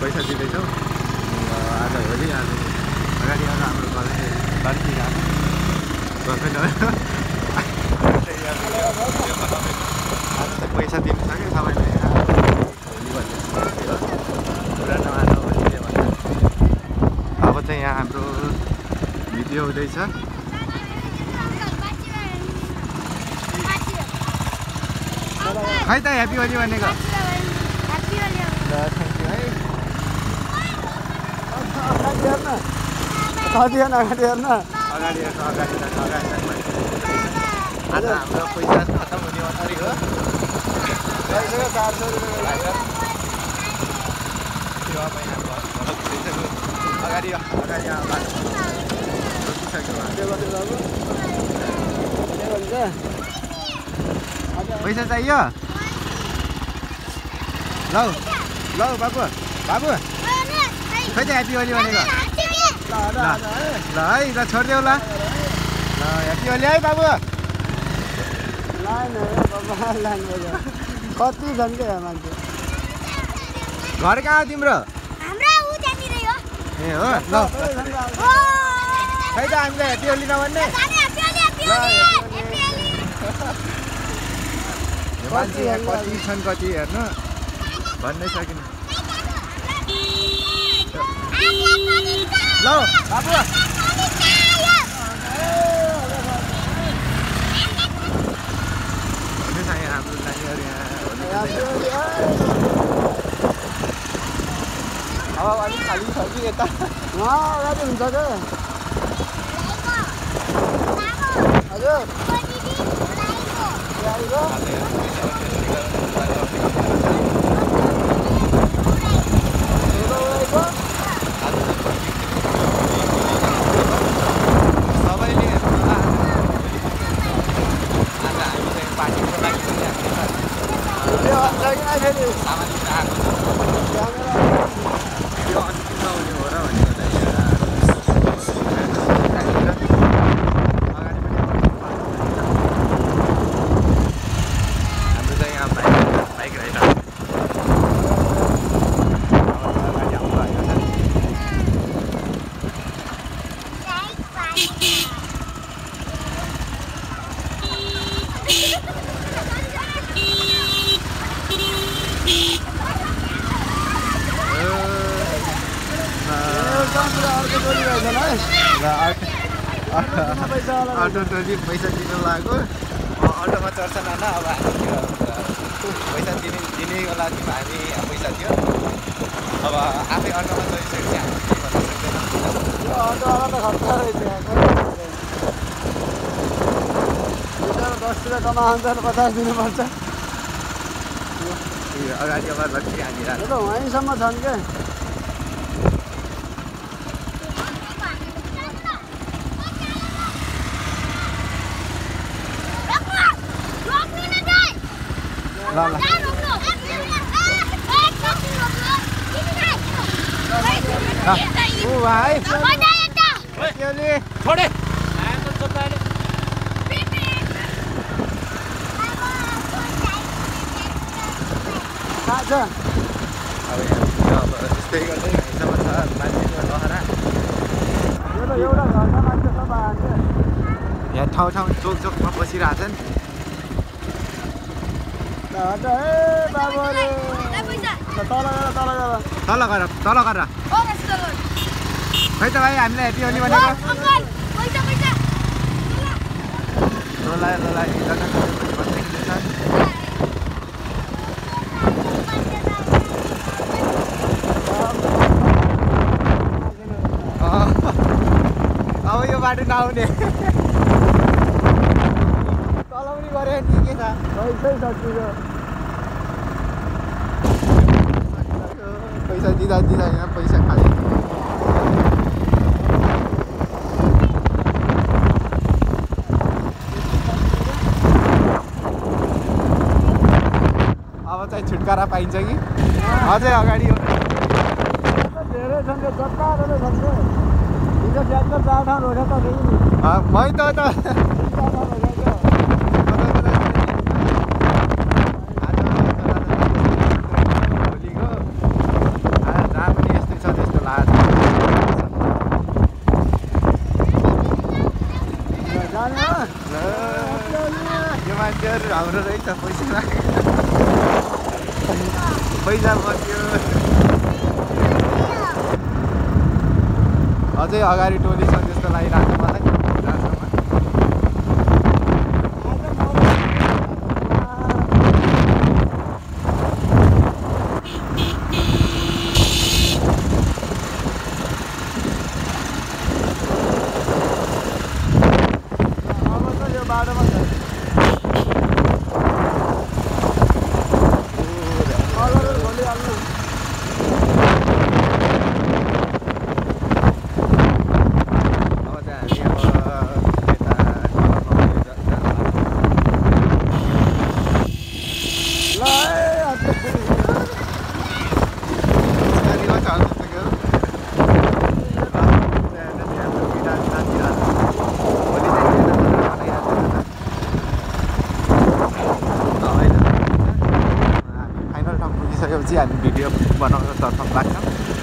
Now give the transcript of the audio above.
पैसा दिँदैछौँ आज भोलि आज अगाडि आएर हाम्रो गर्लफ्रेन्ड आज चाहिँ पैसा दिनु छ कि सबैले भोलि भन्ने कुरा नमान्नु भन्ने भन्दा अब चाहिँ यहाँ हाम्रो भिडियो हुँदैछ खै त ह्याप्पी होली भनेको ल थ्याङ्क यू है अगाडि हेर्न आज हाम्रो पैसा खतम हुने अगाडि हो 400 रुपियाँ अगाडि पैसा चाहियो ल बाबु खै त ह्याप्पी होली भनेको ल है ल छोडिदेऊ ल ह्याप्पी होली है बाबु कति छन् क्या मान्छे घर कहाँ हो तिम्रो ए हो ल खै त हामीलाई ह्याप्पी होली नभन्ने मान्छे यहाँ कति छन् कति हेर्नु भन्नै सकिन ल बाबु हाम्रो नानीहरू यहाँ अब अलिक खाली छ कि यता अगाडि हुन्छ क्या हजुर सबैले आज हामी चाहिँ पार्टीको लागि अटो टोली पैसा दिनु लाग्यो अटोमा चढ्छ नाना अब हामी पैसा दिने बेला हामी पैसा थियो अब आफै अटोमा चढिसकेपछि हामी के भन्न सक्दैन अटोवाला त खर्च रहेछ 10 रुपियाँ कमाउँछ 50 दिनुपर्छ अगाडि अब लक्ष्मी हानिरहेको वहीँसम्म छन् क्या ल ओ भाइ छोडे अब यस्तै गर्दै हिँड्छमा छ मान्छेको लहरा यहाँ ठाउँ चोकमा बसिरहेछन् तल गर खै त भाइ हामीलाई ह्याप्पी होली भनेको अब यो बाटो नआउने चलाउने गऱ्यो नि के छ पैसा दिँदा यहाँ पैसा खाली अब चाहिँ छुटकारा पाइन्छ कि अझै अगाडि हो धेरै छन् मै त पैसा बस्यो अझै अगाडि टोली छ जस्तो लागिरहेको मलाई जहाँसम्म अब त यो बाटोमा छ कलरहरू खोलिहाल्नु अब चाहिँ हामी अब यता ल है अझै पुलिस त्यहाँनिर छ जस्तो कि फाइनल ठाउँ पुगिसकेपछि हामी भिडियो बनाउन तर्फ लाग्छौँ